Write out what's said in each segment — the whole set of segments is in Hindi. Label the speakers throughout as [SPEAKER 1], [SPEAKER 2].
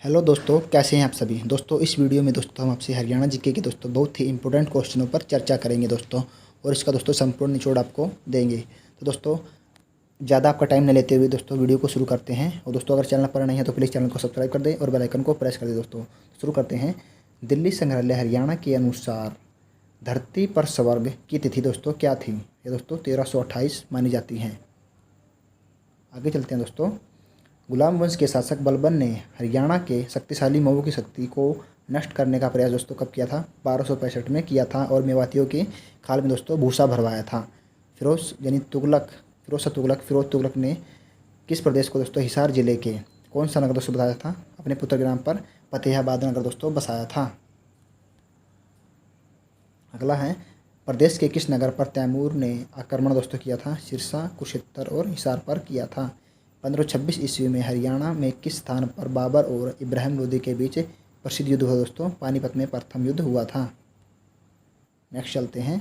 [SPEAKER 1] हेलो दोस्तों, कैसे हैं आप सभी। दोस्तों इस वीडियो में दोस्तों हम आपसे हरियाणा जीके के दोस्तों बहुत ही इंपॉर्टेंट क्वेश्चनों पर चर्चा करेंगे दोस्तों, और इसका दोस्तों संपूर्ण निचोड़ आपको देंगे। तो दोस्तों ज़्यादा आपका टाइम न लेते हुए दोस्तों वीडियो को शुरू करते हैं। और दोस्तों अगर चैनल पर नहीं है तो प्लीज़ चैनल को सब्सक्राइब कर दें और बेल आइकन को प्रेस कर दें। दोस्तों शुरू करते हैं। दिल्ली संग्रहालय हरियाणा के अनुसार धरती पर स्वर्ग की तिथि दोस्तों क्या थी। ये दोस्तों 1328 मानी जाती है। आगे चलते हैं दोस्तों। गुलाम वंश के शासक बलबन ने हरियाणा के शक्तिशाली मऊ की शक्ति को नष्ट करने का प्रयास दोस्तों कब किया था। 1265 में किया था, और मेवातियों की खाल में दोस्तों भूसा भरवाया था। फिरोज तुगलक ने किस प्रदेश को दोस्तों हिसार जिले के कौन सा नगर दोस्तों बताया था, अपने पुत्र के नाम पर फतेहाबाद नगर दोस्तों बसाया था। अगला है, प्रदेश के किस नगर पर तैमूर ने आक्रमण दोस्तों किया था। सिरसा, कुरुक्षेत्र और हिसार पर किया था। 1526 ईस्वी में हरियाणा में किस स्थान पर बाबर और इब्राहिम लोदी के बीच प्रसिद्ध युद्ध हुआ दोस्तों। पानीपत में प्रथम युद्ध हुआ था। नेक्स्ट चलते हैं।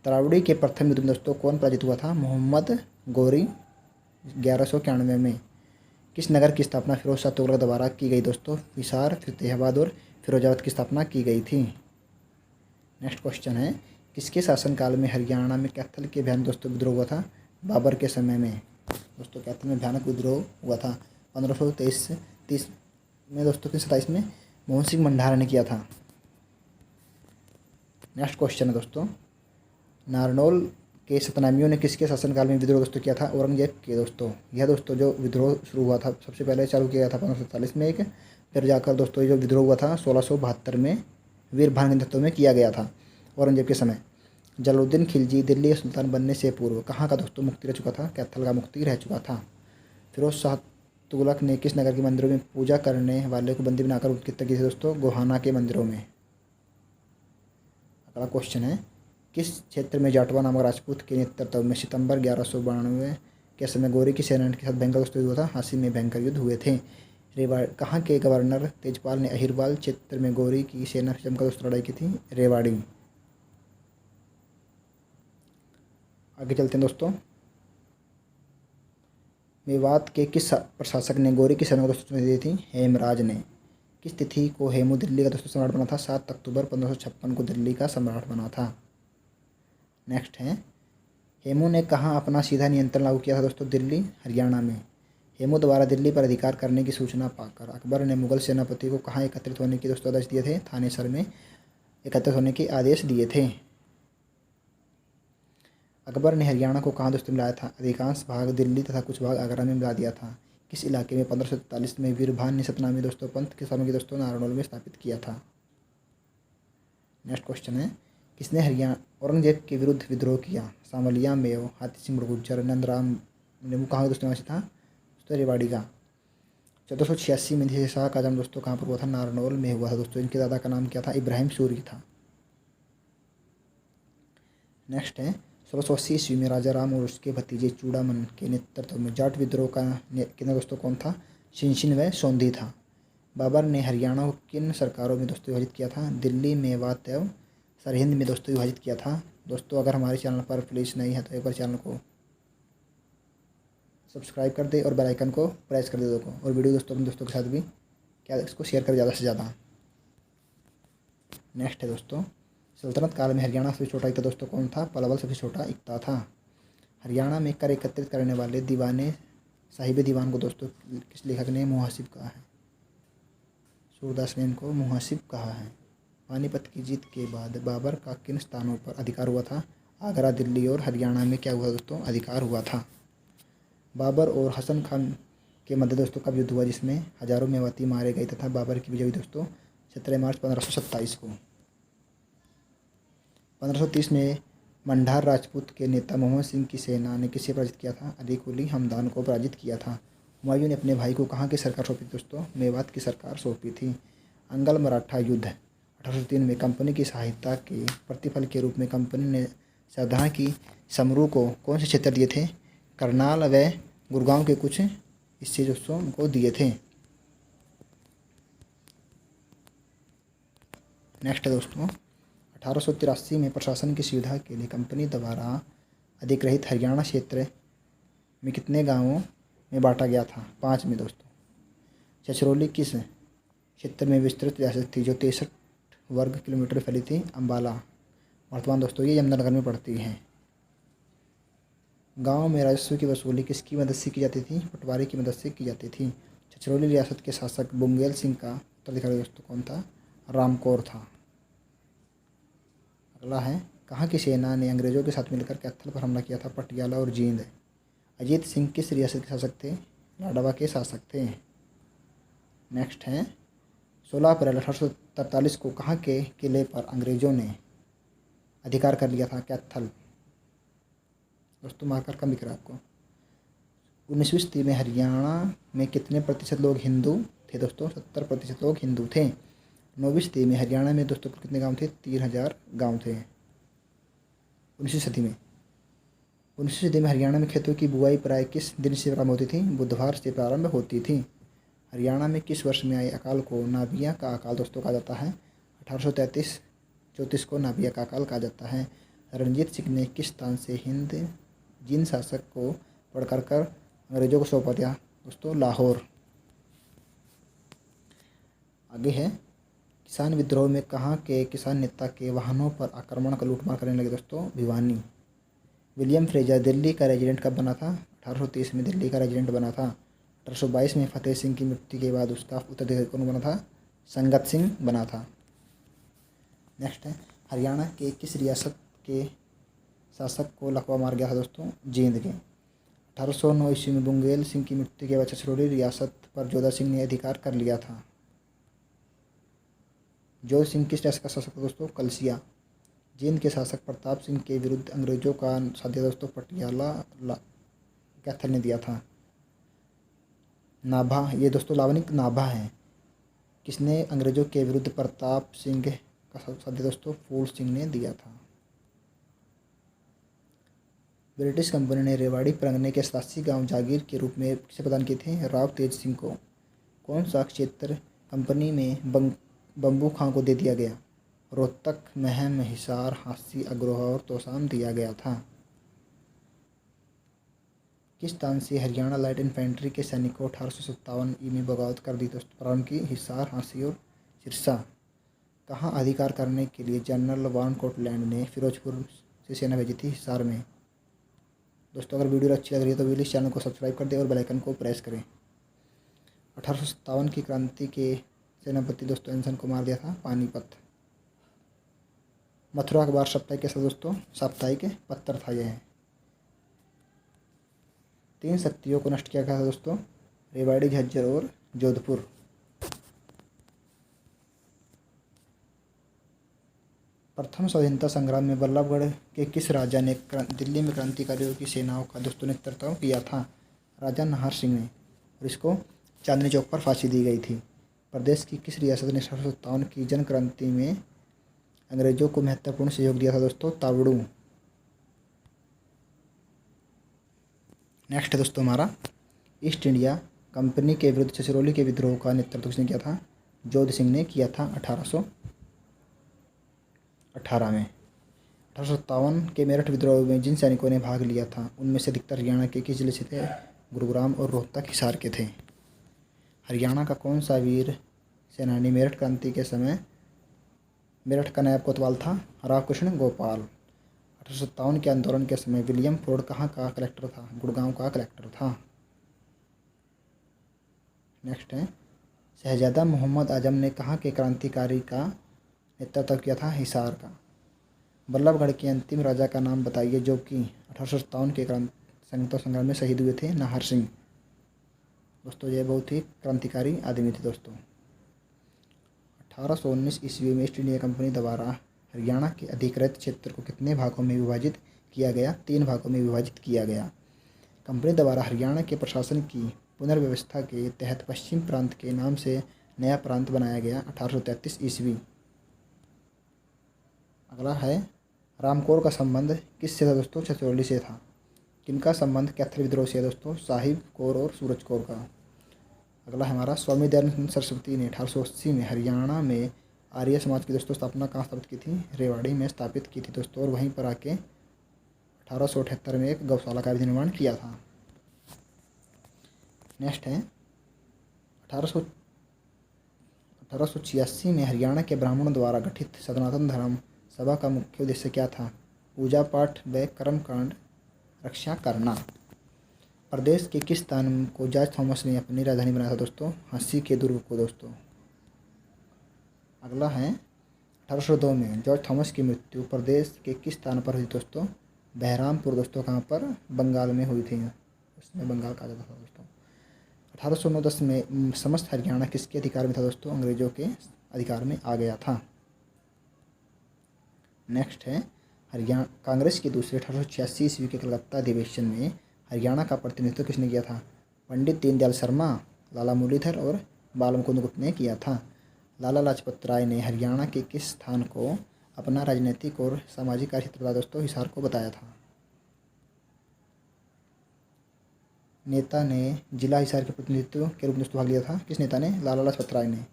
[SPEAKER 1] तरावड़ी के प्रथम युद्ध में दोस्तों कौन पराजित हुआ था। मोहम्मद गौरी 1191 में। किस नगर की स्थापना फिरोज शाह तुगलक द्वारा की गई दोस्तों। हिसार, फतेहाबाद और फिरोजाबाद की स्थापना की गई थी। नेक्स्ट क्वेश्चन है, किसके शासनकाल में हरियाणा में कैथल के भयानक दोस्तों विद्रोह हुआ था। बाबर के समय में दोस्तों कैथल में भयानक विद्रोह हुआ था। 1523 में दोस्तों 27 में मोहन सिंह मंडारा ने किया था। नेक्स्ट क्वेश्चन है दोस्तों, नारनौल के सतनामियों ने किसके शासनकाल में विद्रोह दोस्तों किया था। औरंगजेब के दोस्तों। यह दोस्तों जो विद्रोह शुरू हुआ था सबसे पहले चालू किया गया था 1547 में एक, फिर जाकर दोस्तों जो विद्रोह हुआ था 1672 में वीरभान के नेतृत्व में किया गया था औरंगजेब के समय। जलालुद्दीन खिलजी दिल्ली सुल्तान बनने से पूर्व कहाँ का दोस्तों मुक्ति रह चुका था। कैथल का मुक्ति रह चुका था। फिरोज शाह तुगलक ने किस नगर के मंदिरों में पूजा करने वाले को बंदी बनाकर उनकी हत्या की थी दोस्तों। गोहाना के मंदिरों में। अगला क्वेश्चन है, किस क्षेत्र में जाटवा नामक राजपूत के नेतृत्व में सितंबर 1192 के समय गोरी की सेना के साथ भयंकर दोस्तों युद्ध हुआ था। हांसी में भयंकर युद्ध हुए थे। कहाँ के गवर्नर तेजपाल ने अहिरवाल क्षेत्र में गोरी की सेना से जमकर दोस्तों लड़ाई की थी। रेवाड़ी। आगे चलते हैं दोस्तों। मेवात के किस प्रशासक ने गोरी की सेना को दोस्तों दी थी। हेमराज ने। किस तिथि को हेमू दिल्ली का दोस्तों सम्राट बना था। 7 अक्टूबर 1556 को दिल्ली का सम्राट बना था। नेक्स्ट है, हेमू ने कहाँ अपना सीधा नियंत्रण लागू किया था दोस्तों। दिल्ली, हरियाणा में। हेमू द्वारा दिल्ली पर अधिकार करने की सूचना पाकर अकबर ने मुगल सेनापति को कहाँ एकत्रित होने के दोस्तों आदेश दिए थे। थानेसर में एकत्रित होने के आदेश दिए थे। अकबर ने हरियाणा को कहाँ दोस्तों मिलाया था। अधिकांश भाग दिल्ली तथा कुछ भाग आगरा में मिला दिया था। किस इलाके में 1543 में वीरभान ने सतनामी दोस्तों पंथ के सामने दोस्तों नारनौल में स्थापित किया था। नेक्स्ट क्वेश्चन है, किसने हरियाणा औरंगजेब के विरुद्ध विद्रोह किया। सामलिया, मेव, हाथी सिंह गुर्जर, नंदराम नेमू कहाँ दोस्तों निवासी था। दोस्तों रेवाड़ी का। 1486 में शाह का जन्म दोस्तों कहाँ पर हुआ था। नारनौल में हुआ था दोस्तों। इनके दादा का नाम क्या था। इब्राहिम सूरी था। नेक्स्ट है, 1680 ईस्वी में राजा राम और उसके भतीजे चूड़ामन के नेतृत्व में जाट विद्रोह का केंद्र दोस्तों कौन था। शिनशिन व सोंधी था। बाबर ने हरियाणा को किन सरकारों में दोस्तों विभाजित किया था। दिल्ली, मेवात एवं सरहिंद में दोस्तों विभाजित किया था। दोस्तों अगर हमारे चैनल पर प्लीज़ नहीं है तो एक बार चैनल को सब्सक्राइब कर दे और बेल आइकन को प्रेस कर दे दोस्तों, और वीडियो दोस्तों अपने दोस्तों के साथ भी क्या इसको शेयर करें ज़्यादा से ज़्यादा। नेक्स्ट है दोस्तों, सल्तनत काल में हरियाणा सबसे छोटा इक्ता दोस्तों कौन था। पलवल सबसे छोटा इक्ता था। हरियाणा में कर एकत्रित करने वाले दीवाने साहिब दीवान को दोस्तों किस लेखक ने मुहासिब कहा है। सूरदास ने इनको मुहासिब कहा है। पानीपत की जीत के बाद बाबर का किन स्थानों पर अधिकार हुआ था। आगरा, दिल्ली और हरियाणा में क्या हुआ दोस्तों अधिकार हुआ था। बाबर और हसन खान के मध्य दोस्तों कब युद्ध हुआ, जिसमें हजारों मेवाती मारे गए तथा बाबर की विजय हुई दोस्तों 17 मार्च 1527 को। 1530 में मंडार राजपूत के नेता मोहम्मद सिंह की सेना ने किसे पराजित किया था। अली कुली हमदान को पराजित किया था। हुमायूं ने अपने भाई को कहाँ की सरकार सौंपी थी दोस्तों। मेवात की सरकार सौंपी थी। अंगल मराठा युद्ध 1803 में कंपनी की सहायता के प्रतिफल के रूप में कंपनी ने सावधान की समरू को कौन से क्षेत्र दिए थे। करनाल व गुड़गांव के कुछ हिस्से दोस्तों को दिए थे। नेक्स्ट है दोस्तों, 1883 में प्रशासन की सुविधा के लिए कंपनी द्वारा अधिग्रहित हरियाणा क्षेत्र में कितने गांवों में बांटा गया था। 5 में दोस्तों। छछरौली किस क्षेत्र में विस्तृत रियासत थी जो 63 वर्ग किलोमीटर फैली थी। अम्बाला वर्तमान दोस्तों ये यमुनानगर में पड़ती है। गांव में राजस्व की वसूली किसकी मदद से की जाती थी? पटवारी की मदद से की जाती थी। छछरौली रियासत के शासक बुंगेल सिंह का उत्तराधिकारी दोस्तों कौन था? रामकौर था। अगला है, कहाँ की सेना ने अंग्रेजों के साथ मिलकर कैथल पर हमला किया था? पटियाला और जींद। अजीत सिंह किस रियासत के शासक थे? लाडवा के शासक थे। नेक्स्ट है, 16 अप्रैल 1843 को कहाँ के किले पर अंग्रेजों ने अधिकार कर लिया था? कैथल। दोस्तों मार्कर कम दिख रहा है आपको। 19वीं सदी में हरियाणा में कितने प्रतिशत लोग हिंदू थे? दोस्तों 70% लोग हिंदू थे। 9वीं सदी में हरियाणा में दोस्तों कितने गांव थे? 3000 गांव थे 19वीं सदी में। 19वीं सदी में हरियाणा में खेतों की बुआई प्राय किस दिन से प्रारंभ होती थी? बुधवार से प्रारंभ होती थी। हरियाणा में किस वर्ष में आए अकाल को नाबिया का अकाल दोस्तों कहा जाता है? 1833-34 को नाबिया का अकाल कहा जाता है। रणजीत सिंह ने किस स्थान से हिंद जिन शासक को पकड़ कर अंग्रेजों को सौंपा दिया? दोस्तों लाहौर। आगे है, किसान विद्रोह में कहाँ के किसान नेता के वाहनों पर आक्रमण कर लूटमार करने लगे? दोस्तों भिवानी। विलियम फ्रेजर दिल्ली का रेजिडेंट कब बना था? 1830 में दिल्ली का रेजिडेंट बना था। 1822 में फतेह सिंह की मृत्यु के बाद उसका उत्तराधिकारी कौन बना था? संगत सिंह बना था। नेक्स्ट है, हरियाणा के किस रियासत के शासक को लकवा मार गया था? दोस्तों जींद के। 1809 ईस्वी में बुंगेल सिंह की मृत्यु के बाद छछरौली रियासत पर जोधा सिंह ने अधिकार कर लिया था। जोध सिंह किस रियासत का शासक था? दोस्तों कलसिया। जींद के शासक प्रताप सिंह के विरुद्ध अंग्रेजों का साथ दिया दोस्तों पटियाला कैथल ने दिया था। नाभा, ये दोस्तों लावनिक नाभा है। किसने अंग्रेजों के विरुद्ध प्रताप सिंह का साथ दिया? दोस्तों फूल सिंह ने दिया था। ब्रिटिश कंपनी ने रेवाड़ी परगने के 87 गांव जागीर के रूप में किसे प्रदान किए थे? राव तेज सिंह को। कौन सा क्षेत्र कंपनी में बम्बू खां को दे दिया गया? रोहतक, महम, हिसार, हांसी, अग्रोहा और तोशाम दिया गया था। किस स्थान से हरियाणा लाइट इन्फेंट्री के सैनिकों 1857 में बगावत कर दी दोस्तों प्रारंभ की? हिसार, हांसी और सिरसा। कहाँ अधिकार करने के लिए जनरल वान कोटलैंड ने फिरोजपुर से सेना भेजी थी? हिसार में। दोस्तों अगर वीडियो अच्छी लग रही है तो प्लीज़ चैनल को सब्सक्राइब कर दें और बेल आइकन को प्रेस करें। 1857 की क्रांति के सेनापति दोस्तों एंसन को मार दिया था? पानीपत। मथुरा अखबार साप्ताहिक कैसा दोस्तों? साप्ताहिक पत्र था यह। 3 शक्तियों को नष्ट किया गया था दोस्तों? रेवाड़ी, झज्जर और जोधपुर। प्रथम स्वतंत्रता संग्राम में बल्लभगढ़ के किस राजा ने दिल्ली में क्रांतिकारियों की सेनाओं का दोस्तों नेतृत्व किया था? राजा नाहर सिंह ने। और इसको चांदनी चौक पर फांसी दी गई थी। प्रदेश की किस रियासत ने 1857 की जन क्रांति में अंग्रेजों को महत्वपूर्ण सहयोग दिया था? दोस्तों तावड़ू। नेक्स्ट है दोस्तों हमारा, ईस्ट इंडिया कंपनी के विरुद्ध छछरौली के विद्रोह का नेतृत्व किसने किया था? जोध सिंह ने किया था 1818 में। 1857 के मेरठ विद्रोह में जिन सैनिकों ने भाग लिया था उनमें से अधिकतर हरियाणा के किस जिले से थे? गुरुग्राम और रोहतक, हिसार के थे। हरियाणा का कौन सा वीर सेनानी मेरठ क्रांति के समय मेरठ का नायब कोतवाल था? रावकृष्ण गोपाल। 1857 के आंदोलन के समय विलियम फोर्ड कहाँ का कलेक्टर था? गुड़गांव का कलेक्टर था। नेक्स्ट है, शहजादा मोहम्मद आजम ने कहाँ के क्रांतिकारी का नेतृत्व किया था? हिसार का। बल्लभगढ़ के अंतिम राजा का नाम बताइए जो कि 1857 के स्वतंत्रता संग्राम में शहीद हुए थे? नाहर सिंह। दोस्तों ये बहुत ही क्रांतिकारी आदमी थे दोस्तों। 1819 ईस्वी में ईस्ट इंडिया कंपनी द्वारा हरियाणा के अधिकृत क्षेत्र को कितने भागों में विभाजित किया गया? 3 भागों में विभाजित किया गया। कंपनी द्वारा हरियाणा के प्रशासन की पुनर्व्यवस्था के तहत पश्चिम प्रांत के नाम से नया प्रांत बनाया गया 1833 ईस्वी। अगला है, रामकौर का संबंध किससे था दोस्तों? छछरौली से था। किनका संबंध कैथल विद्रोह से है दोस्तों? साहिब कौर और सूरज कौर का। अगला हमारा, स्वामी दयानंद सरस्वती ने 1880 में हरियाणा में आर्य समाज की दोस्तों स्थापना कहाँ स्थापित की थी? रेवाड़ी में स्थापित की थी दोस्तों। और वहीं पर आके 1878 में एक गौशाला का भी निर्माण किया था। नेक्स्ट है, 1886 में हरियाणा के ब्राह्मणों द्वारा गठित सनातन धर्म सभा का मुख्य उद्देश्य क्या था? पूजा पाठ व कर्मकांड रक्षा करना। प्रदेश के किस स्थान को जॉर्ज थॉमस ने अपनी राजधानी बनाया था दोस्तों? हंसी के दुर्ग को दोस्तों। अगला है 1802 में जॉर्ज थॉमस की मृत्यु प्रदेश के किस स्थान पर हुई दोस्तों? बहरामपुर दोस्तों। कहाँ पर? बंगाल में हुई थी, उसमें बंगाल कहा जाता था दोस्तों। 1809-10 में समस्त हरियाणा किसके अधिकार में था दोस्तों? अंग्रेजों के अधिकार में आ गया था। नेक्स्ट है हरियाणा कांग्रेस की दूसरे 1886 ईस्वी के कलकत्ता अधिवेशन में हरियाणा का प्रतिनिधित्व किसने किया था? पंडित दीनदयाल शर्मा, लाला मुरलीधर और बाल मुकुंद गुप्त ने किया था। लाला लाजपत राय ने हरियाणा के किस स्थान को अपना राजनीतिक और सामाजिक कार्यक्षेत्र था दोस्तों? हिसार को बताया था। नेता ने जिला हिसार के प्रतिनिधित्व के रूप में भाग लिया था। किस नेता ने? लाला लाजपत राय ने।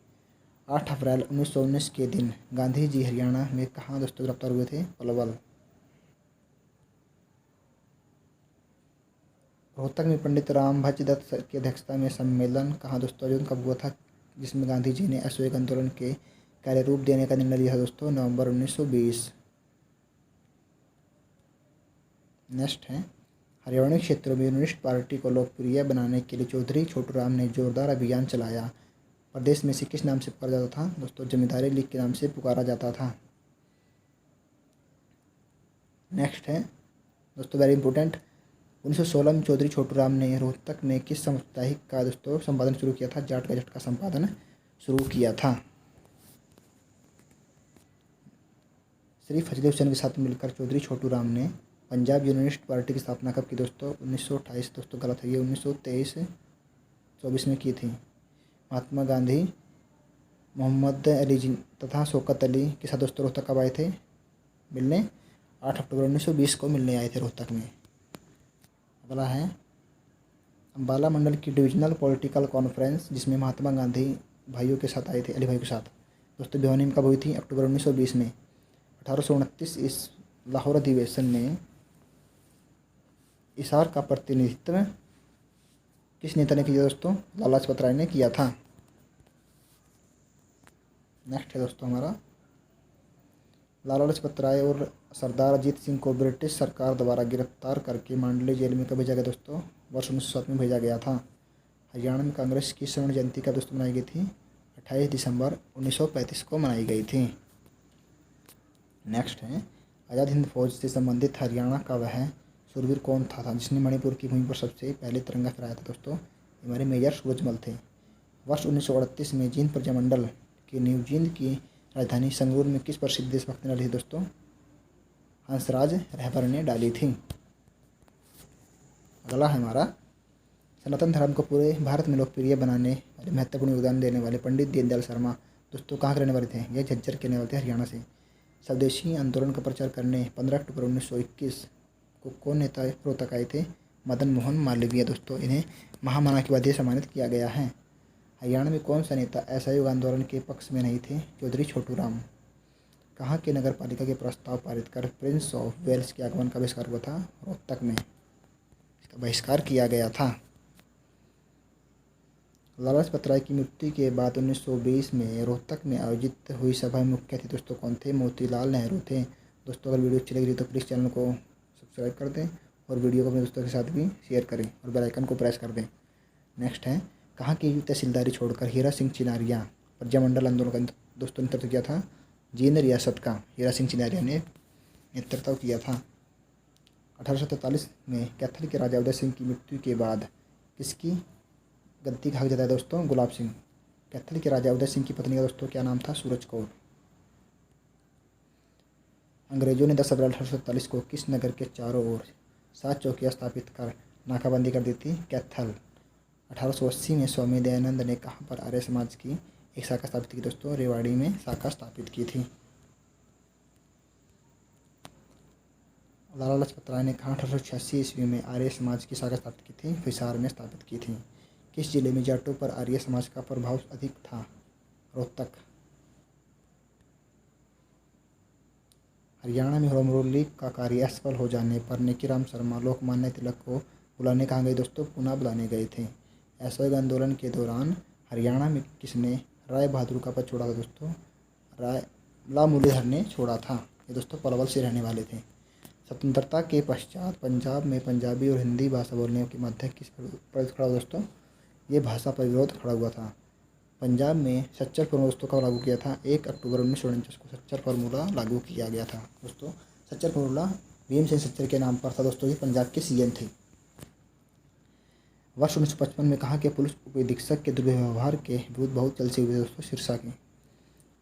[SPEAKER 1] 8 अप्रैल 1919 के दिन गांधी जी हरियाणा में कहाँ दोस्तों गिरफ्तार हुए थे? पलवल। रोहतक में पंडित रामभज दत्त की अध्यक्षता में सम्मेलन कहाँ दोस्तों आयोजन कब हुआ था, जिसमें गांधी जी ने असहयोग आंदोलन के कार्य रूप देने का निर्णय लिया था दोस्तों? नवंबर 1920। नेक्स्ट है हरियाणवी क्षेत्रों में यूनिस्ट पार्टी को लोकप्रिय बनाने के लिए चौधरी छोटूराम ने जोरदार अभियान चलाया। प्रदेश में इसे किस नाम से पुकारा जाता था दोस्तों? जमींदारी लीग के नाम से पुकारा जाता था। नेक्स्ट है दोस्तों वेरी इंपॉर्टेंट 1916 में चौधरी छोटूराम ने रोहतक में किस साप्ताहिक का दोस्तों संपादन शुरू किया था? जाट गजट का संपादन शुरू किया था। श्री फजले हुसैन के साथ मिलकर चौधरी छोटूराम ने पंजाब यूनियनिस्ट पार्टी की स्थापना कब की दोस्तों? 1928 दोस्तों गलत है ये, 1923-24 में की थी। महात्मा गांधी, मोहम्मद अली तथा शौकत अली के साथ दोस्तों रोहतक कब आए थे मिलने? 8 अक्टूबर 1920 को मिलने आए थे रोहतक में। अगला है अम्बाला मंडल की डिविजनल पॉलिटिकल कॉन्फ्रेंस जिसमें महात्मा गांधी भाइयों के साथ आए थे, अली भाई के साथ दोस्तों भिवानी में कब हुई थी? अक्टूबर 1920 में। 1829 इस लाहौर अधिवेशन में हिसार का प्रतिनिधित्व किस नेता ने किया दोस्तों? लाला लाजपत राय ने किया था। नेक्स्ट है दोस्तों हमारा लाला लाजपत राय और सरदार अजीत सिंह को ब्रिटिश सरकार द्वारा गिरफ्तार करके मांडले जेल में कब भेजा गया दोस्तों? वर्ष 1907 में भेजा गया था। हरियाणा में कांग्रेस की स्वर्ण जयंती कब दोस्तों मनाई गई थी? 28 दिसंबर 1935 को मनाई गई थी। नेक्स्ट है आज़ाद हिंद फौज से संबंधित हरियाणा का वह शूरवीर कौन था जिसने मणिपुर की भूमि पर सबसे पहले तिरंगा फहराया था दोस्तों? हमारे मेजर सूरजमल थे। वर्ष 1938 में जींद प्रजामंडल के न्यू जींद की राजधानी संगरूर में किस प्रसिद्ध देशभक्त ने डाली थी दोस्तों? हंसराज रहबर ने डाली थी। अगला है हमारा सनातन धर्म को पूरे भारत में लोकप्रिय बनाने वाले महत्वपूर्ण योगदान देने वाले पंडित दीनदयाल शर्मा दोस्तों कहाँ के रहने वाले थे? यह झज्जर के रहने वाले थे, हरियाणा से। स्वदेशी आंदोलन का प्रचार करने 15 अक्टूबर 1921 को कौन नेता रोहतक आए थे? मदन मोहन मालवीय दोस्तों। इन्हें महामना के बाद सम्मानित किया गया है। हरियाणा में कौन सा नेता असहयोग आंदोलन के पक्ष में नहीं थे? चौधरी छोटूराम। कहाँ के नगर पालिका के प्रस्ताव पारित कर प्रिंस ऑफ वेल्स के आगमन का बहिष्कार हुआ था? रोहतक में इसका बहिष्कार किया गया था। लाला लाजपत राय की मृत्यु के बाद 1920 में रोहतक में आयोजित हुई सभा में मुख्य अतिथि दोस्तों कौन थे? मोतीलाल नेहरू थे। दोस्तों अगर वीडियो अच्छी लगी तो प्लीज़ चैनल को सब्सक्राइब कर दें और वीडियो को अपने दोस्तों के साथ भी शेयर करें और बेल आइकन को प्रेस कर दें। नेक्स्ट है कहाँ की तहसीलदारी छोड़कर हीरा सिंह चिनारिया प्रजामंडल आंदोलन का दोस्तों नेतृत्व किया था? जींद रियासत का हीरा सिंह चिनारिया ने नेतृत्व किया था। 1843 में कैथल के राजा उदय सिंह की मृत्यु के बाद किसकी गद्दी का हक जताया दोस्तों? गुलाब सिंह। कैथल के राजा उदय सिंह की पत्नी का दोस्तों क्या नाम था? सूरज कौर। अंग्रेजों ने 10 अप्रैल 1847 को किस नगर के चारों ओर 7 चौकियां स्थापित कर नाकाबंदी कर दी थी? कैथल। 1880 में स्वामी दयानंद ने कहाँ पर आर्य समाज की एक शाखा स्थापित की दोस्तों? रेवाड़ी में शाखा स्थापित की थी। लाला लाजपत राय ने कहाँ 1886 ईस्वी में आर्य समाज की शाखा स्थापित की थी? हिसार में स्थापित की थी। किस जिले में जाटों पर आर्य समाज का प्रभाव अधिक था? रोहतक। हरियाणा में होम रूल लीग का कार्य असफल हो जाने पर नेकीराम शर्मा लोकमान्य तिलक को बुलाने कहाँ गए दोस्तों? पुणे बुलाने गए थे। असहयोग आंदोलन के दौरान हरियाणा में किसने राय बहादुर का पद छोड़ा था दोस्तों? राय ला मुरलीधर ने छोड़ा था। ये दोस्तों पलवल से रहने वाले थे। स्वतंत्रता के पश्चात पंजाब में पंजाबी और हिंदी भाषा बोलने के मध्य किस पर खड़ा हुआ दोस्तों? ये भाषा पर विरोध खड़ा हुआ था। पंजाब में सच्चर फार्मूला दोस्तों कब लागू किया था? 1 अक्टूबर 1949 को सच्चर फार्मूला लागू किया गया था दोस्तों। सच्चर फार्मूला भीमसेन सच्चर के नाम पर था दोस्तों। ये पंजाब के सीएम थे। वर्ष 1955 में कहाँ के पुलिस उप अधीक्षक के दुर्व्यवहार के विरुद्ध बहुत जलसे हुए दोस्तों? सिरसा के।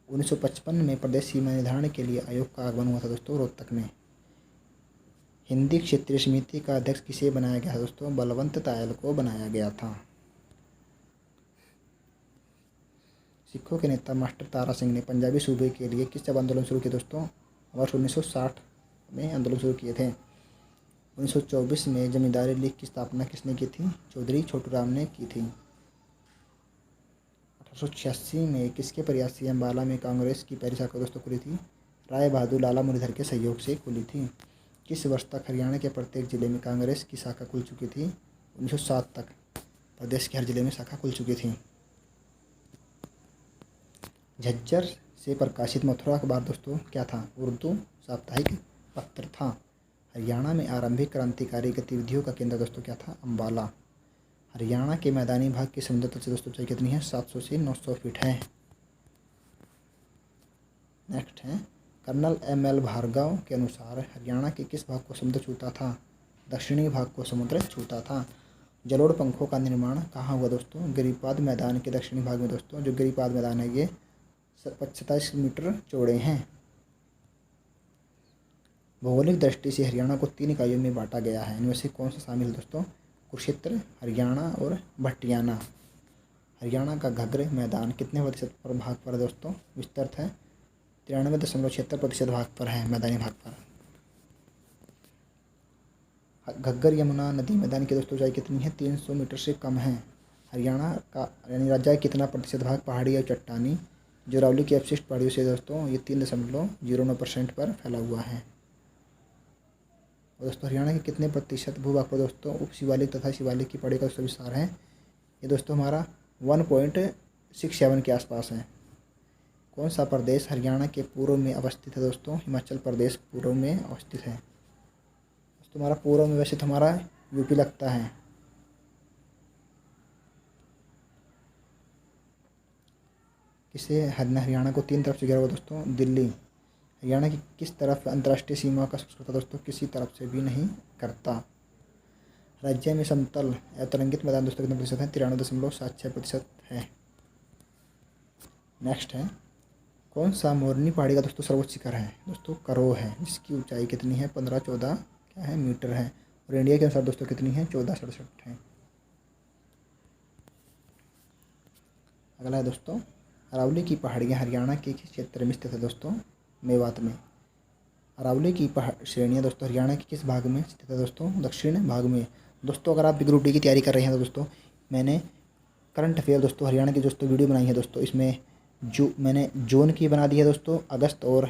[SPEAKER 1] 1955 में प्रदेश सीमा निर्धारण के लिए आयोग का आगमन हुआ था दोस्तों रोहतक में। हिंदी क्षेत्रीय समिति का अध्यक्ष किसे बनाया गया था दोस्तों? बलवंत तायल को बनाया गया था। सिखों के नेता मास्टर तारा सिंह ने पंजाबी सूबे के लिए किस जब आंदोलन शुरू किया दोस्तों? वर्ष 1960 में आंदोलन शुरू किए थे। 1924 में जमींदारी लीग की स्थापना किसने की थी? चौधरी छोटूराम ने की थी। 1886 में किसके प्रयास से अम्बाला में कांग्रेस की पहली शाखा दोस्तों खुली थी? राय बहादुर लाला मुरलीधर के सहयोग से खुली थी। किस वर्ष तक हरियाणा के प्रत्येक जिले में कांग्रेस की शाखा खुल चुकी थी? 1907 तक प्रदेश के हर जिले में शाखा खुल चुकी थी। झज्जर से प्रकाशित मथुरा अखबार दोस्तों क्या था? उर्दू साप्ताहिक पत्र था। हरियाणा में आरंभिक क्रांतिकारी गतिविधियों का केंद्र दोस्तों क्या था? अम्बाला। हरियाणा के मैदानी भाग की समुद्र तल से दोस्तों ऊंचाई कितनी है? 700 से 900 फीट है। नेक्स्ट है कर्नल एम.एल. भार्गव के अनुसार हरियाणा के किस भाग को समुद्र छूता था? दक्षिणी भाग को समुद्र छूता था। जलोढ़ पंखों का निर्माण कहाँ हुआ दोस्तों? गिरिपाद मैदान के दक्षिणी भाग में दोस्तों। जो गिरिपाद मैदान है ये 27 मीटर चौड़े हैं। भौगोलिक दृष्टि से हरियाणा को 3 इकाइयों में बांटा गया है। इनमें से कौन सा शामिल है दोस्तों? कुरुक्षेत्र, हरियाणा और भटियाना। हरियाणा का घग्र मैदान कितने प्रतिशत पर भाग पर दोस्तों विस्तृत है? 93.76% भाग पर है, मैदानी भाग पर। घग्गर यमुना नदी मैदान की दोस्तों ऊंचाई कितनी है? 300 मीटर से कम है। हरियाणा का यानी राज्य का कितना प्रतिशत भाग पहाड़ी और चट्टानी? जो अरावली की अपशिष्ट पहाड़ियों से दोस्तों ये 3.09% पर फैला हुआ है। और दोस्तों हरियाणा के कितने प्रतिशत भूभाग पर दोस्तों उप शिवालिक तथा शिवालिक की पहाड़ी का विस्तार है? ये दोस्तों हमारा 1.67 के आसपास है। कौन सा प्रदेश हरियाणा के पूर्व में अवस्थित है दोस्तों? हिमाचल प्रदेश पूर्व में अवस्थित है। दोस्तों हमारा पूर्व में वैसे तो हमारा यूपी लगता है। किसे हरियाणा को 3 तरफ से घिरा हुआ दोस्तों? दिल्ली। हरियाणा की किस तरफ अंतर्राष्ट्रीय सीमा का स्पर्श करता दोस्तों? किसी तरफ से भी नहीं करता। राज्य में समतल अतरंगित मैदान दोस्तों कितने प्रतिशत है? 93.76% है। नेक्स्ट है कौन सा मोरनी पहाड़ी का दोस्तों सर्वोच्च शिखर है? दोस्तों करो है, जिसकी ऊंचाई कितनी है? 15-14 क्या है मीटर है। और इंडिया के अनुसार दोस्तों कितनी है? 1467 है। अगला है दोस्तों अरावली की पहाड़ियाँ हरियाणा के किस क्षेत्र में स्थित है दोस्तों? मेवात में। अरावली की श्रेणियाँ दोस्तों हरियाणा के किस भाग में स्थित है दोस्तों? दक्षिण भाग में। दोस्तों अगर आप ग्रुप डी की तैयारी कर रहे हैं तो दोस्तों मैंने करंट अफेयर दोस्तों हरियाणा की दोस्तों वीडियो बनाई है दोस्तों। इसमें जो मैंने जून की बना दी है दोस्तों, अगस्त और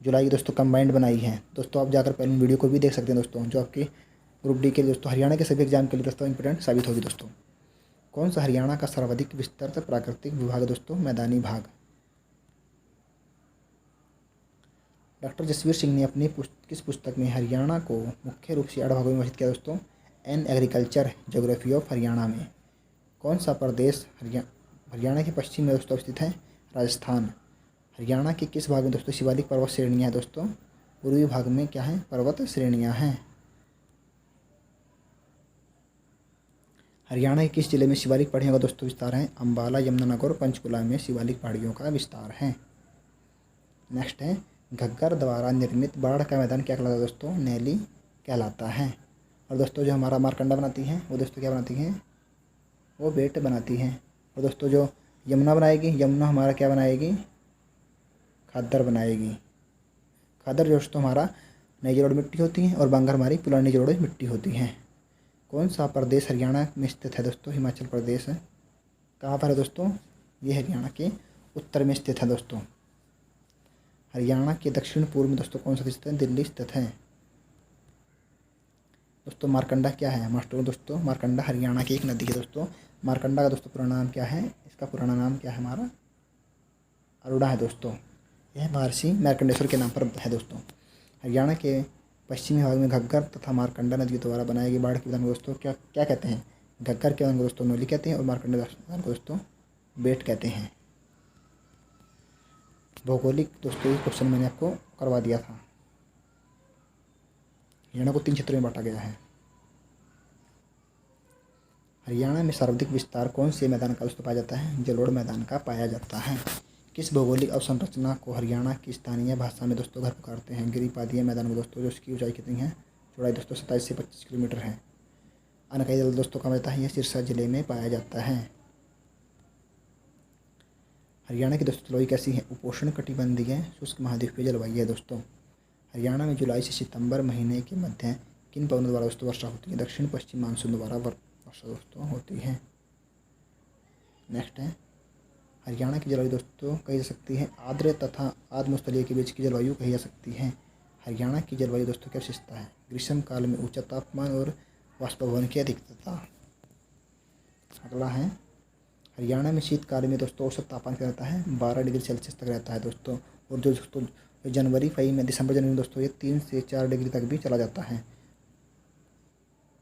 [SPEAKER 1] जुलाई की दोस्तों कंबाइंड बनाई है दोस्तों। आप जाकर पहले वीडियो को भी देख सकते हैं दोस्तों, जो आपके ग्रुप डी के दोस्तों हरियाणा के सभी एग्जाम के लिए दोस्तों इंपॉर्टेंट साबित होगी दोस्तों। कौन सा हरियाणा का सर्वाधिक विस्तृत प्राकृतिक विभाग है दोस्तों? मैदानी भाग। डॉक्टर जसवीर सिंह ने अपनी किस पुस्तक में हरियाणा को मुख्य रूप से 8 भागों में विभाजित किया दोस्तों? An agriculture geography of Haryana में। कौन सा प्रदेश हरियाणा के पश्चिम में दोस्तों स्थित है? राजस्थान। हरियाणा के किस भाग में दोस्तों शिवालिक पर्वत श्रेणियाँ हैं दोस्तों? पूर्वी भाग में क्या है? पर्वत श्रेणियाँ हैं। हरियाणा के किस जिले में शिवालिक पहाड़ियों का दोस्तों विस्तार है? अम्बाला, यमुनानगर और पंचकुला में शिवालिक पहाड़ियों का विस्तार है। नेक्स्ट है घग्गर द्वारा निर्मित बाढ़ का मैदान क्या कहलाता है दोस्तों? नैली कहलाता है। और दोस्तों जो हमारा मारकंडा बनाती हैं वो दोस्तों क्या बनाती हैं? वो बेट बनाती हैं। और दोस्तों जो यमुना बनाएगी, यमुना हमारा क्या बनाएगी? खादर बनाएगी। खादर दोस्तों हमारा नई जलोढ़ मिट्टी होती है और बांगर हमारी पुरानी जलोढ़ मिट्टी होती हैं। कौन सा प्रदेश हरियाणा में स्थित है दोस्तों? हिमाचल प्रदेश है। कहाँ पर है दोस्तों? ये हरियाणा के उत्तर में स्थित है दोस्तों। हरियाणा के दक्षिण पूर्व में दोस्तों कौन सा स्थित है? दिल्ली स्थित है। दोस्तों मारकंडा क्या है? मास्टर दोस्तों मारकंडा हरियाणा की एक नदी है दोस्तों। मारकंडा का दोस्तों पूरा नाम क्या है? इसका इसका पुराना नाम क्या है हमारा, अरोड़ा है दोस्तों। यह महर्षि मार्कंडेश्वर के नाम पर है दोस्तों। हरियाणा के पश्चिमी भाग में घग्गर तथा मारकंडा नदी के द्वारा बनाई गई बाढ़ के मैदान को दोस्तों क्या क्या कहते हैं? घग्गर के मैदान को दोस्तों नोली कहते हैं और मारकंडा मैदान को दोस्तों बेट कहते हैं। भौगोलिक दोस्तों ये क्वेश्चन मैंने आपको करवा दिया था। हरियाणा को 3 क्षेत्रों में बांटा गया है। हरियाणा में सर्वाधिक विस्तार कौन से मैदान का दोस्तों पाया जाता है? जलोढ़ मैदान का पाया जाता है। किस भौगोलिक अवसंरचना को हरियाणा की स्थानीय भाषा में दोस्तों घर पुकारते हैं? गिरिपादीय मैदान में दोस्तों, जो इसकी ऊंचाई कितनी है? चौड़ाई दोस्तों 27 से 25 किलोमीटर है। अनकई जल दोस्तों कहाँ रहता है? यह सिरसा जिले में पाया जाता है। हरियाणा की दोस्तों जलवायु कैसी है? उपोष्ण कटिबंधीय शुष्क महाद्वीपीय जलवायु है दोस्तों। हरियाणा में जुलाई से सितंबर महीने के मध्य किन पवनों द्वारा दोस्तों वर्षा होती है? दक्षिण पश्चिम मानसून द्वारा वर्षा दोस्तों होती है। नेक्स्ट है, हरियाणा की जलवायु दोस्तों कही जा सकती है आर्द्र तथा आर्द्रमस्थलीय के बीच की जलवायु कही जा सकती है। हरियाणा की जलवायु दोस्तों क्या विशेषता है? ग्रीष्म काल में उच्च तापमान और वाष्पभवन की अधिकता। अगला है, हरियाणा में शीतकाल में दोस्तों औसत तापमान क्या रहता है? 12 डिग्री सेल्सियस तक रहता है दोस्तों। और जो दोस्तों जनवरी में दिसंबर जनवरी में दोस्तों ये 3 से 4 डिग्री तक भी चला जाता है।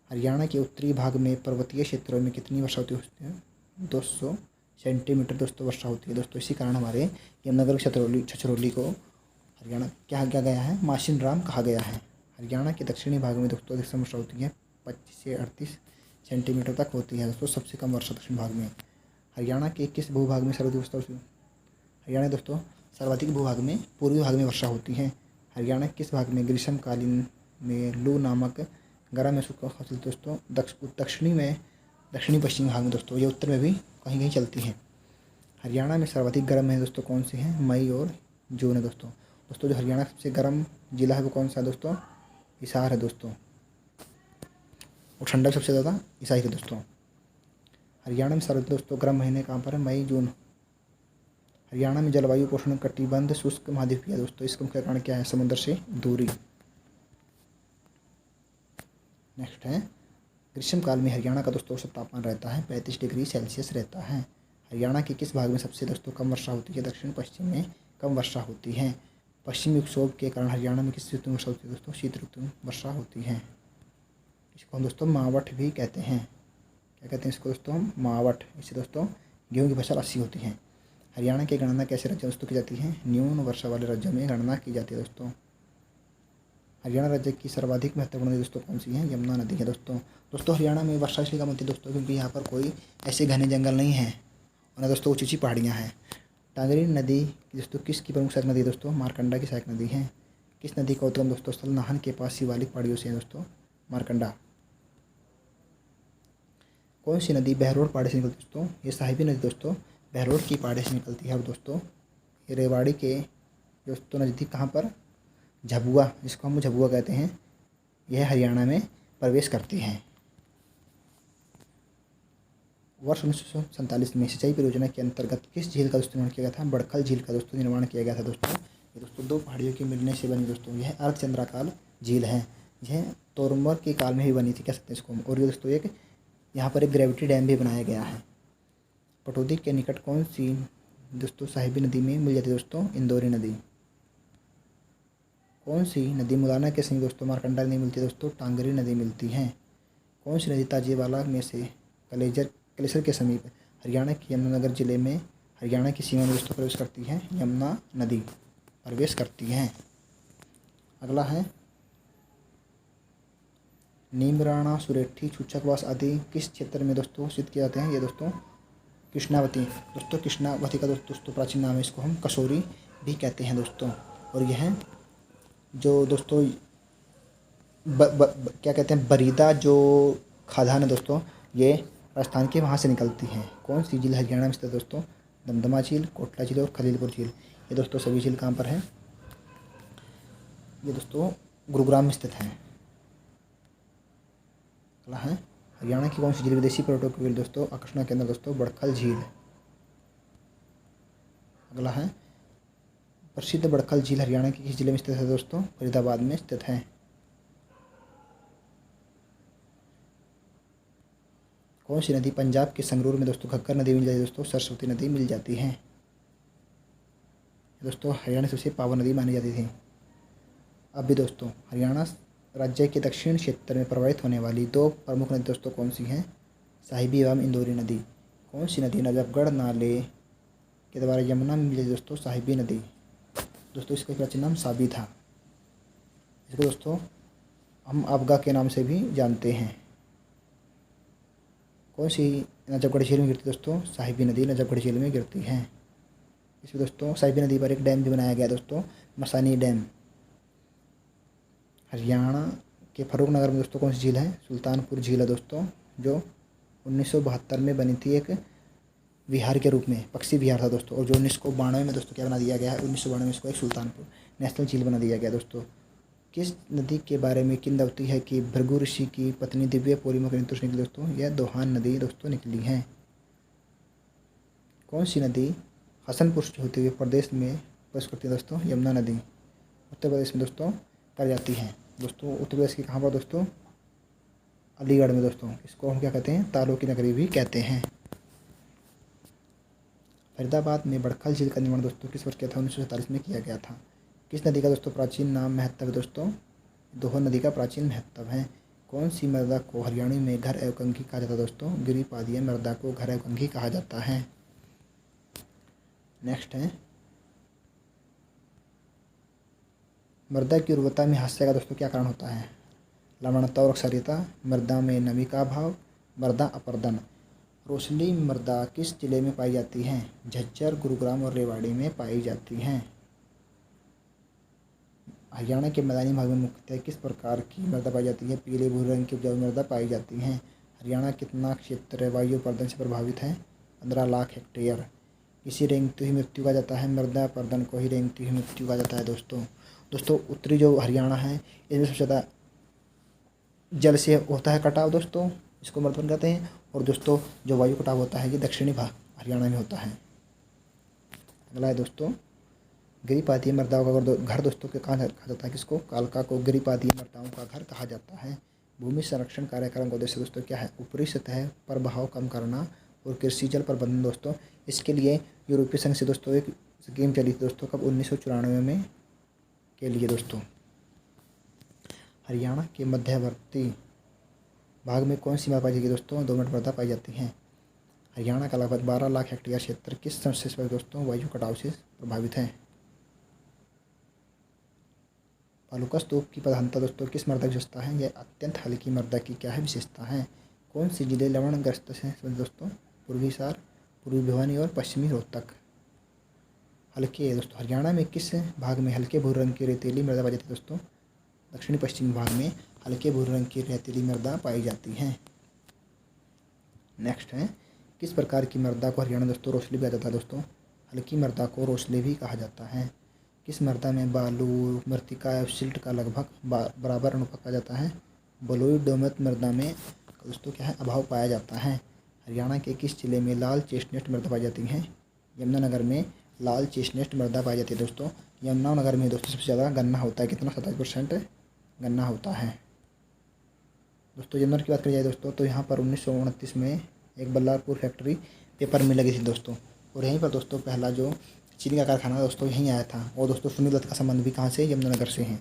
[SPEAKER 1] हरियाणा के उत्तरी भाग में पर्वतीय क्षेत्रों में कितनी वर्षा होती है? 200 सेंटीमीटर दोस्तों वर्षा होती है दोस्तों। इसी कारण हमारे यमुनानगर छछरौली को हरियाणा क्या किया गया है? माशिन राम कहा गया है। हरियाणा के दक्षिणी भाग में दोस्तों अधिकतम वर्षा होती है 25 से 38 सेंटीमीटर तक होती है दोस्तों। सबसे कम वर्षा दक्षिण भाग में। हरियाणा के किस भूभाग में सर्वाधिक वर्षा होती है? हरियाणा दोस्तों सर्वाधिक भूभाग में पूर्वी भाग में वर्षा होती है। हरियाणा के किस भाग में ग्रीष्मकालीन में लू नामक गर्म या सूखा फसल दोस्तों दक्षिणी पश्चिमी भाग में दोस्तों, ये उत्तर में भी कहीं कहीं चलती है। हरियाणा में सर्वाधिक गर्म है दोस्तों कौन सी है? मई और जून है दोस्तों। दोस्तों जो हरियाणा सबसे गर्म जिला है वो कौन सा है दोस्तों? हिसार है दोस्तों। और ठंडक सबसे ज़्यादा हिसार है दोस्तों। हरियाणा में सर्वाधिक दोस्तों गर्म महीने कहाँ पर है? मई जून। हरियाणा में जलवायु उपोष्ण कटिबंध शुष्क महाद्वीपीय दोस्तों। इसका मुख्य कारण क्या है? समुद्र से दूरी। नेक्स्ट है, ग्रीष्मकाल में हरियाणा का दोस्तों औसत तापमान रहता है 35 डिग्री सेल्सियस रहता है। हरियाणा के किस भाग में सबसे दोस्तों कम वर्षा होती है? दक्षिण पश्चिम में कम वर्षा होती है। पश्चिमी विक्षोभ के कारण हरियाणा में किस ऋतु में वर्षा होती है दोस्तों? शीत ऋतु में वर्षा होती है। इसको हम दोस्तों मावठ भी कहते हैं। क्या कहते हैं इसको दोस्तों? हम मावठ। इससे दोस्तों गेहूँ की फसल अच्छी होती है। हरियाणा की गणना कैसे राज्यों दोस्तों की जाती है? न्यून वर्षा वाले राज्यों में गणना की जाती है दोस्तों। हरियाणा राज्य की सर्वाधिक महत्वपूर्ण नदी दोस्तों कौन सी है? यमुना नदी है दोस्तों। दोस्तों हरियाणा में वर्षा इसलिए कम होती है दोस्तों क्योंकि यहाँ पर कोई ऐसे घने जंगल नहीं है और न दोस्तों ऊँची ऊँची पहाड़ियाँ हैं। टांगरी नदी दोस्तों किसकी प्रमुख सहायक नदी है दोस्तों? मारकंडा की सहायक नदी है। किस नदी का उद्गम दोस्तों स्थल नाहन के पास शिवालिक पहाड़ियों से है दोस्तों? मारकंडा। कौन सी नदी बहरोड पहाड़ी से निकलती है दोस्तों? ये साहिबी नदी दोस्तों बहरोड की पहाड़ी से निकलती है। और दोस्तों ये रेवाड़ी के दोस्तों नज़दीक कहाँ पर? झबुआ, जिसको हम झबुआ कहते हैं, यह हरियाणा में प्रवेश करती हैं। वर्ष 1947 में सिंचाई परियोजना के अंतर्गत किस झील का दोस्तों निर्माण किया गया था? बड़खल झील का दोस्तों निर्माण किया गया था दोस्तों। ये दोस्तों 2 पहाड़ियों के मिलने से बनी दोस्तों यह अर्धचंद्राकार झील है। यह तोरमर के काल में ही बनी थी कह सकते हैं इसको हम। और ये दोस्तों एक यहाँ पर एक ग्रेविटी डैम भी बनाया गया है। पटौदी के निकट कौन सी दोस्तों साहिबी नदी में मिल जाती है दोस्तों? इंदौरी नदी। कौन सी नदी मुलाना के समीप दोस्तों मारकंडा नदी मिलती है दोस्तों? टांगरी नदी मिलती है। कौन सी नदी ताजेवाला में से कलेसर के समीप हरियाणा के यमुनानगर जिले में हरियाणा की सीमा में दोस्तों प्रवेश करती है? यमुना नदी प्रवेश करती है। अगला है, नीमराणा सुरेठी छूछकवास आदि किस क्षेत्र में दोस्तों स्थित किए जाते हैं? ये दोस्तों कृष्णावती दोस्तों। कृष्णावती का दोस्तों प्राचीन नाम है, इसको हम कसौरी भी कहते हैं दोस्तों। और यह जो दोस्तों क्या कहते हैं बरीदा जो खादान है दोस्तों, ये राजस्थान के वहाँ से निकलती हैं। कौन सी झील हरियाणा में स्थित है दोस्तों? दमदमा झील, कोटला झील और खलीलपुर झील। ये दोस्तों सभी झील कहाँ पर हैं? ये दोस्तों गुरुग्राम में स्थित हैं। अगला है, हरियाणा की कौन सी झील विदेशी पर्यटकों के लिए दोस्तों आकर्षण केंद्र दोस्तों? बड़खल झील। अगला है, प्रसिद्ध बड़खल झील हरियाणा के किस जिले में स्थित है दोस्तों? फरीदाबाद में स्थित है। कौन सी नदी पंजाब के संगरूर में दोस्तों घग्गर नदी मिल जाती है दोस्तों, सरस्वती नदी मिल जाती है। दोस्तों हरियाणा सबसे पावन नदी मानी जाती थी। अब भी दोस्तों हरियाणा राज्य के दक्षिण क्षेत्र में प्रवाहित होने वाली दो प्रमुख नदी दोस्तों कौन सी हैं? साहिबी एवं इंदौरी नदी। कौन सी नदी नजफगढ़ नाले के द्वारा यमुना में मिली दोस्तों? साहिबी नदी। दोस्तों इसका प्राचीन नाम साबी था। इसको दोस्तों हम अबगा के नाम से भी जानते हैं। कौन सी नजफगढ़ झील में गिरती दोस्तों? साहिबी नदी नजफगढ़ झील में गिरती है। इसमें दोस्तों साहिबी नदी पर एक डैम भी बनाया गया दोस्तों, मसानी डैम। हरियाणा के फर्रुखनगर में दोस्तों कौन सी झील है? सुल्तानपुर झील है दोस्तों, जो 1972 में बनी थी एक विहार के रूप में, पक्षी विहार था दोस्तों। और जो 1992 में दोस्तों क्या बना दिया गया है? 1992 में इसको एक सुल्तानपुर नेशनल झील बना दिया गया दोस्तों। किस नदी के बारे में किंवदंती है कि भृगु ऋषि की पत्नी दिव्य पूरी में निकली दोस्तों? यह दोहान नदी दोस्तों निकली है। कौन सी नदी हसनपुर से होते हुए प्रदेश में प्रवेश करती है दोस्तों? यमुना नदी उत्तर प्रदेश में दोस्तों कर जाती है। दोस्तों उत्तर प्रदेश की कहाँ पर दोस्तों? अलीगढ़ में दोस्तों। इसको हम क्या कहते हैं? तालों की नगरी भी कहते हैं। फरीदाबाद में बड़खल झील का निर्माण दोस्तों किस वर्ष किया था? 1947 में किया गया था। किस नदी का दोस्तों प्राचीन नाम महत्व है दोस्तों? दोहन नदी का प्राचीन महत्व है। कौन सी मृदा को हरियाणा में घर एवं कंघी कहा जाता है दोस्तों? गिरिपादीय मृदा को घर एवं कंघी कहा जाता है। नेक्स्ट है मृदा की उर्वरता में हास्य का दोस्तों क्या कारण होता है? लवणता और क्षारीयता, मृदा में नमी का अभाव, मृदा अपरदन। रोसली मृदा किस जिले में पाई जाती है? झज्जर, गुरुग्राम और रेवाड़ी में पाई जाती हैं। हरियाणा के मैदानी भाग में मुख्यतः किस प्रकार की मृदा पाई जाती है? पीले भूरे रंग की उपजाऊ मृदा पाई जाती है। हरियाणा कितना क्षेत्र वायु अपरदन से प्रभावित है? 15 लाख हेक्टेयर। इसी रेंगती हुई मृत्यु कहा जाता है? मृदा अपरदन को ही रेंगती हुई मृत्यु कहा जाता है दोस्तों उत्तरी जो हरियाणा है इसमें सबसे ज़्यादा जल से होता है कटाव दोस्तों, इसको मृदवन कहते हैं। और दोस्तों जो वायु कटाव होता है ये दक्षिणी भाग हरियाणा में होता है। अगला है दोस्तों गिरिपादीय मृदाओं का घर दोस्तों के कहाँ कहा जाता है? किसको? कालका को गिरिपादीय मृदाओं का घर कहा जाता है। भूमि संरक्षण कार्यक्रम का उद्देश्य दोस्तों क्या है? ऊपरी सतह पर बहाव कम करना और कृषि जल प्रबंधन दोस्तों। इसके लिए यूरोपीय संघ से दोस्तों एक स्कीम चली थी दोस्तों, कब? 1994 में के लिए दोस्तों। हरियाणा के मध्यवर्ती भाग में कौन सी मृदा पाई जाती है दोस्तों? दोमट मृदा पाई जाती है। हरियाणा का लगभग 12 लाख हेक्टेयर क्षेत्र किस समस्या से दोस्तों वायु कटाव से प्रभावित है? भालुका स्तूप की प्रधानता दोस्तों किस मृदा की विशेषता है? यह अत्यंत हल्की मृदा की क्या है? विशेषता है। कौन सी जिले लवणग्रस्त से दोस्तों? पूर्वी हिसार, पूर्वी भिवानी और पश्चिमी रोहतक। हल्के दोस्तों हरियाणा में किस भाग में हल्के भूरे रंग की रेतीली मृदा पाई जाती है दोस्तों? दक्षिणी पश्चिमी भाग में हल्के भूरे रंग की रेतीली मृदा पाई जाती है। नेक्स्ट है किस प्रकार की मृदा को हरियाणा दोस्तों रोसली भी कहा जाता है दोस्तों? हल्की मृदा को रोसली भी कहा जाता है। किस मृदा में बालू, मृत्तिका या सिल्ट का लगभग बराबर अनुपात पाया जाता है? बलुई दोमट मृदा में दोस्तों क्या है? अभाव पाया जाता है। हरियाणा के किस जिले में लाल चेस्टनट मृदा पाई जाती है? यमुनानगर में लाल चेस्टनट मृदा पाई जाती है दोस्तों। यमुनानगर में दोस्तों सबसे ज़्यादा गन्ना होता है। कितना? 27% गन्ना होता है दोस्तों। यमुनानगर की बात करी जाए दोस्तों तो यहाँ पर 1929 में एक बल्लारपुर फैक्ट्री पेपर मिल लगी थी दोस्तों। और यहीं पर दोस्तों पहला जो चीनी का कारखाना दोस्तों यहीं आया था। और दोस्तों सुनील दत्त का संबंध भी कहाँ से? यमुनानगर से है।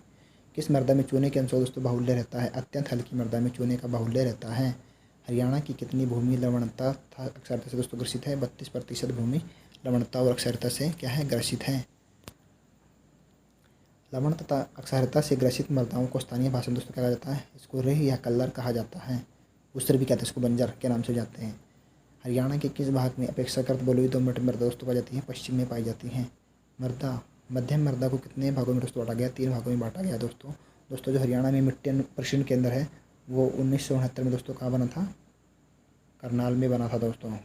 [SPEAKER 1] किस मृदा में चूने के अंश दोस्तों बाहुल्य रहता है? अत्यंत हल्की मृदा में चूने का बाहुल्य रहता है। हरियाणा की कितनी भूमि लवणता तथा अक्षारता से दोस्तों ग्रसित है? 32% भूमि लवणता और अक्षारता से क्या है? ग्रसित है। लवण तथा अक्षारता से ग्रसित मृदाओं को स्थानीय भाषा में दोस्तों क्या कहा जाता है? इसको रेह या कल्लर कहा जाता है। उससे भी कहते हैं इसको बंजर के नाम से जाते हैं। हरियाणा के किस भाग में अपेक्षाकृत बलुई दोमट मृदा दोस्तों पाई जाती है? पश्चिम में पाई जाती है। मृदा मध्यम मृदा को कितने भागों में दोस्तों बांटा गया? 3 भागों में बांटा गया दोस्तों। जो हरियाणा में मिट्टी प्रशिक्षण केंद्र है वो 1969 में दोस्तों कहाँ बना था? करनाल में बना था दोस्तों।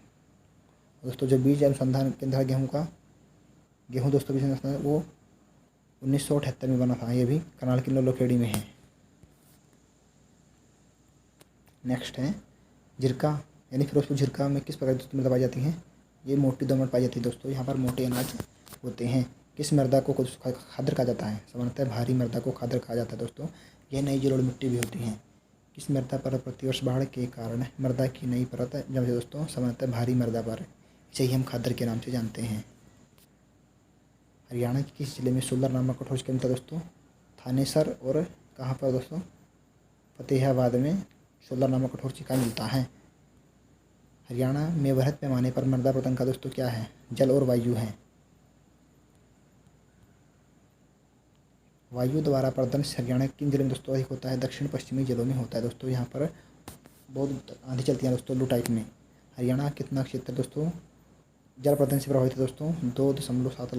[SPEAKER 1] जो बीज अनुसंधान केंद्र है गेहूँ दोस्तों बीज अनुसंधान वो 1978 में बना था। ये भी करनाल की लोखेड़ी में है। नेक्स्ट है झिरका यानी फिरोजपुर झिरका में किस प्रकार की मृदा पाई जाती है? ये मोटी दोमट पाई जाती है दोस्तों। यहाँ पर मोटे अनाज होते हैं। किस मृदा को खादर कहा जाता है? सामान्यतः भारी मृदा को खादर कहा जाता है दोस्तों। यह नई जलोढ़ मिट्टी भी होती है। किस मृदा पर प्रतिवर्ष बाढ़ के कारण मृदा की नई परत जमती है दोस्तों? सामान्यतः भारी मृदा पर। इसे ही हम खादर के नाम से जानते हैं। हरियाणा के किस जिले में सोलर नामक कठोर चिकिन मिलता है दोस्तों? थानेसर और कहाँ पर दोस्तों? फतेहाबाद में सोलर नामक कठोर चिकिन मिलता है। हरियाणा में वृहद पैमाने पर मृदा प्रदूषण का दोस्तों क्या है? जल और वायु है। वायु द्वारा प्रदूषण हरियाणा के किन जिलों में दोस्तों अधिक होता है? दक्षिण पश्चिमी जिलों में होता है दोस्तों। यहाँ पर बहुत आंधी चलती है दोस्तों लू टाइप में। हरियाणा कितना क्षेत्र दोस्तों जल प्रदूषण से प्रभावित है दोस्तों? 2.76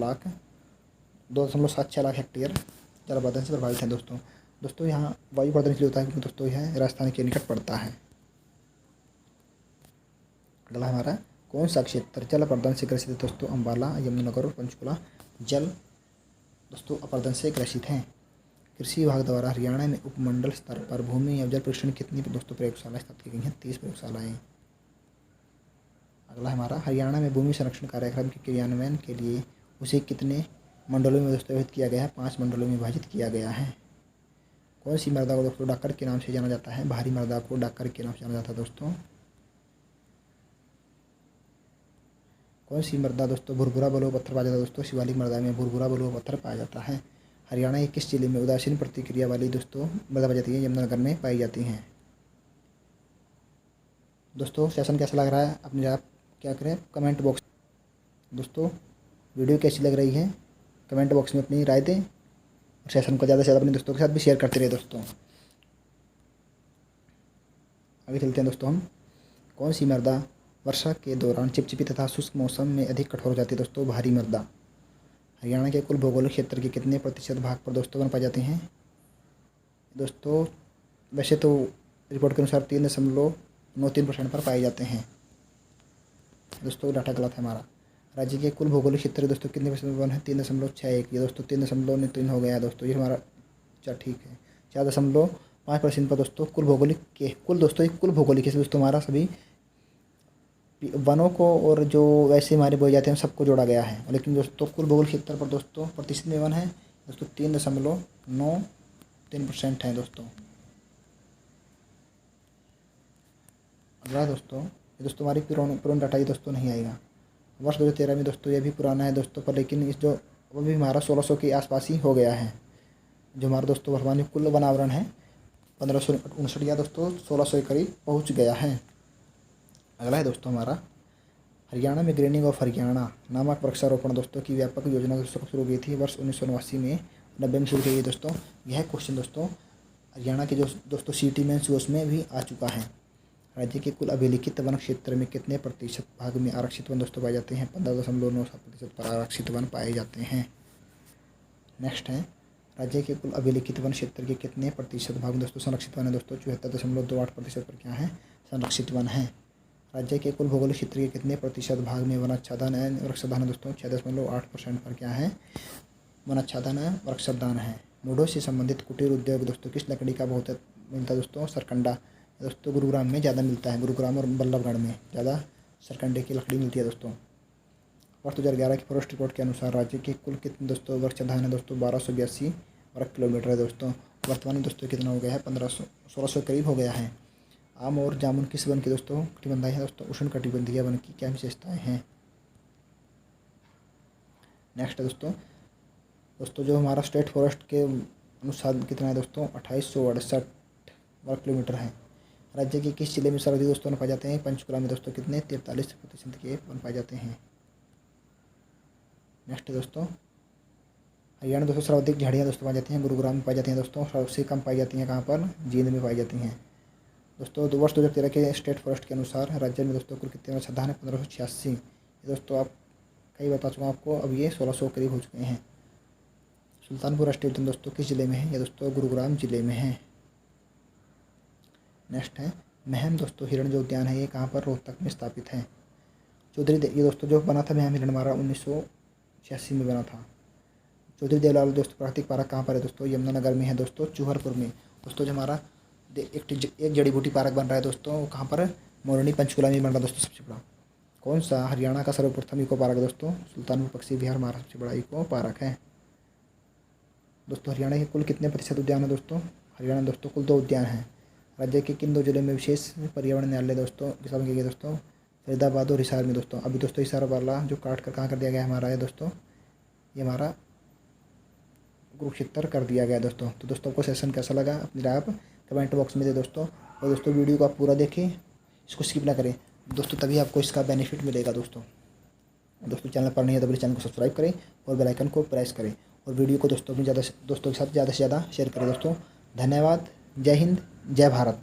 [SPEAKER 1] लाख हेक्टेयर जल प्रदूषण से प्रभावित है दोस्तों। दोस्तों यहाँ वायु प्रदूषण इसलिए होता है क्योंकि दोस्तों यह राजस्थान के निकट पड़ता है। अगला हमारा कौन सा क्षेत्र जल प्रदूषण से ग्रसित है दोस्तों? अम्बाला, यमुनानगर और पंचकुला जल दोस्तों अपर्दन से ग्रसित हैं। कृषि विभाग द्वारा हरियाणा में उपमंडल स्तर पर भूमि या जल परीक्षण कितनी दोस्तों प्रयोगशालाएं स्थापित की गई हैं? 30 प्रयोगशालाएं। अगला हमारा हरियाणा में भूमि संरक्षण कार्यक्रम के क्रियान्वयन के लिए उसे कितने मंडलों में दोस्तों विभाजित किया गया है? 5 मंडलों में विभाजित किया गया है। कौन सी मृदा को दोस्तों डाकर के नाम से जाना जाता है? भारी मृदा को डाकर के नाम से जाना जाता है दोस्तों। कौन सी मृदा दोस्तों भुरभुरा बलुआ पत्थर पाया जाता है दोस्तों? शिवालिक मृदा में भुरभुरा बलुआ पत्थर पाया जाता है। हरियाणा के किस जिले में उदासीन प्रतिक्रिया वाली दोस्तों मृदा पाई जाती है? यमुनानगर में पाई जाती हैं। दोस्तों सेशन कैसा लग रहा है अपने आप क्या करें कमेंट बॉक्स दोस्तों वीडियो कैसी लग रही है कमेंट बॉक्स में अपनी राय दें और सेशन को ज़्यादा से ज़्यादा अपने दोस्तों के साथ भी शेयर करते रहे दोस्तों। आगे चलते हैं दोस्तों हम। कौन सी मृदा वर्षा के दौरान चिपचिपी तथा शुष्क मौसम में अधिक कठोर हो जाती है दोस्तों? भारी मृदा। हरियाणा के कुल भौगोलिक क्षेत्र के कितने प्रतिशत भाग पर दोस्तों वन पाई जाती हैं? दोस्तों वैसे तो रिपोर्ट के अनुसार 3.93% पर पाए जाते हैं दोस्तों। डाटा गलत है हमारा। राज्य के कुल भौगोलिक क्षेत्र दोस्तों कितने प्रतिशत वन है? 3.61। ये दोस्तों 3.93 हो गया दोस्तों। ये हमारा अच्छा ठीक है। 4.5% पर दोस्तों कुल भौगोलिक के कुल दोस्तों कुल भौगोलिक दोस्तों हमारा सभी वनों को और जो वैसे हमारे बोए जाते हैं सबको जोड़ा गया है। लेकिन दोस्तों कुल भौगोलिक क्षेत्र पर दोस्तों प्रतिशत में वन है दोस्तों 3.93% है दोस्तों। अगला दोस्तों ये दोस्तों हमारी पुरानी डाटा ये दोस्तों नहीं आएगा। वर्ष 2013 में दोस्तों ये भी पुराना है दोस्तों पर लेकिन इस जो वो भी हमारा 1600 के आसपास ही हो गया है। जो हमारा दोस्तों वर्तमान में कुल वनावरण है 1559 या दोस्तों 1600 के करीब पहुँच गया है। अगला है दोस्तों हमारा हरियाणा में ग्रीनिंग ऑफ हरियाणा नामक वृक्षारोपण दोस्तों की व्यापक योजना दोस्तों कब शुरू की थी? वर्ष 1989 में 90 में शुरू की गई दोस्तों। यह क्वेश्चन दोस्तों हरियाणा के जो दोस्तों सिटी मेंस उसमें भी आ चुका है। राज्य के कुल अभिलिखित वन क्षेत्र में कितने प्रतिशत भाग में आरक्षित वन दोस्तों पाए जाते हैं? 15.97% पर आरक्षित वन पाए जाते हैं। नेक्स्ट है राज्य के कुल अभिलिखित वन क्षेत्र के कितने प्रतिशत भाग में दोस्तों संरक्षित वन है दोस्तों? 74.28% पर क्या है? संरक्षित वन है। राज्य के कुल भौगोलिक क्षेत्र के कितने प्रतिशत भाग में वनाच्छादन है वृक्षाधान है दोस्तों? 6.8% पर क्या है? वनाच्छादन है वृक्षाधान है। मूढ़ों से संबंधित कुटीर उद्योग दोस्तों किस लकड़ी का बहुत मिलता है दोस्तों? सरकंडा दोस्तों गुरुग्राम में ज़्यादा मिलता है। गुरुग्राम और बल्लभगढ़ में ज़्यादा सरकंडे की लकड़ी मिलती है दोस्तों। वर्ष 2011 की फॉरेस्ट रिपोर्ट के अनुसार राज्य के कुल कितने दोस्तों वृक्षाधान है दोस्तों? 1282 वर्ग किलोमीटर है दोस्तों। वर्तमान में दोस्तों कितना हो गया है? 1600 करीब हो गया है। आम और जामुन किस वन की दोस्तों कटिबंधीय है दोस्तों? उष्ण कटिबंधीय वन की क्या विशेषताएं हैं? नेक्स्ट है दोस्तों जो हमारा स्टेट फॉरेस्ट के अनुसार कितना है दोस्तों? 2868 वर्ग किलोमीटर है। राज्य के किस जिले में सर्वाधिक दोस्तों वन पाए जाते हैं? पंचकुला में दोस्तों कितने? 43% के वन पाए जाते हैं। नेक्स्ट दोस्तों हरियाणा दोस्तों सर्वाधिक झाड़ियाँ दोस्तों पाई जाती हैं गुरुग्राम में पाई जाती हैं दोस्तों। सबसे कम पाई जाती हैं कहाँ पर? जींद में पाई जाती हैं दोस्तों। वर्ष 2013 के स्टेट फॉरेस्ट के अनुसार राज्य में दोस्तों कुल कितने वृक्षाधान है? 1586। दोस्तों आप कई बता चुका हूँ आपको। अब ये 1600 करीब हो चुके हैं। सुल्तानपुर राष्ट्रीय उद्यान दोस्तों किस जिले में है? ये दोस्तों गुरुग्राम जिले में है। नेक्स्ट है महम दोस्तों हिरण जो उद्यान है ये कहाँ पर? रोहतक में स्थापित है। चौधरी ये दोस्तों जो बना था महम हिरण हमारा 1986 में बना था। चौधरी देवलाल दोस्तों प्राकृतिक पार्क कहाँ पर है दोस्तों? यमुनानगर में है दोस्तों चूहरपुर में। दोस्तों जो हमारा एक जड़ी बूटी पार्क बन रहा है दोस्तों कहाँ पर? मोरनी पंचकुला में बन रहा है दोस्तों सबसे बड़ा। कौन सा हरियाणा का सर्वप्रथम इको पार्क दोस्तों? सुल्तानपुर पक्षी विहार हमारा सबसे बड़ा इको पार्क है दोस्तों। हरियाणा के कुल कितने प्रतिशत उद्यान है दोस्तों? हरियाणा दोस्तों कुल 2 उद्यान हैं। राज्य के किन 2 जिलों में विशेष पर्यावरण न्यायालय दोस्तों की स्थापना की गई दोस्तों? फरीदाबाद और हिसार में दोस्तों। अभी दोस्तों हिसार वाला जो काट कर कहाँ कर दिया गया हमारा है दोस्तों, ये हमारा कुरुक्षेत्र कर दिया गया दोस्तों। तो दोस्तों आपको सेशन कैसा लगा अपनी राय आप कमेंट बॉक्स में दे दोस्तों। और दोस्तों वीडियो को आप पूरा देखें, इसको स्किप ना करें दोस्तों, तभी आपको इसका बेनिफिट मिलेगा दोस्तों। दोस्तों चैनल पर नहीं है तो अपने चैनल को सब्सक्राइब करें और बेल आइकन को प्रेस करें और वीडियो को दोस्तों अपनी दोस्तों के साथ ज़्यादा से ज़्यादा शेयर करें दोस्तों। धन्यवाद। जय हिंद, जय भारत।